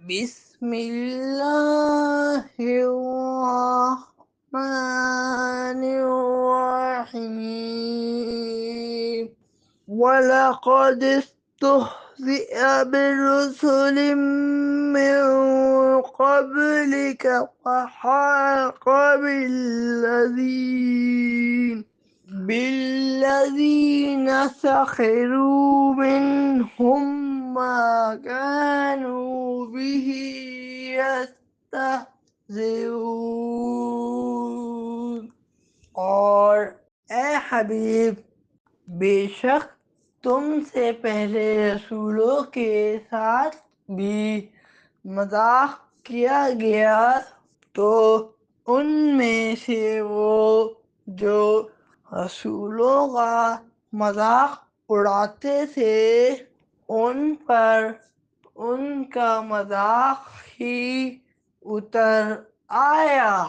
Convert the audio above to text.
بسم اللہ الرحمن الرحیم وَلَقَدِ اسْتُهْزِئَ بِرُسُلٍ مِّن قَبْلِكَ فَحَاقَ بالذين سخروا منهم ما كانوا به يستهزئون۔ اور اے حبیب، بے شک تم سے پہلے رسولوں کے ساتھ بھی مذاق کیا گیا، تو ان میں سے وہ جو رسولوں کا مذاق اڑاتے تھے، ان پر ان کا مذاق ہی اتر آیا۔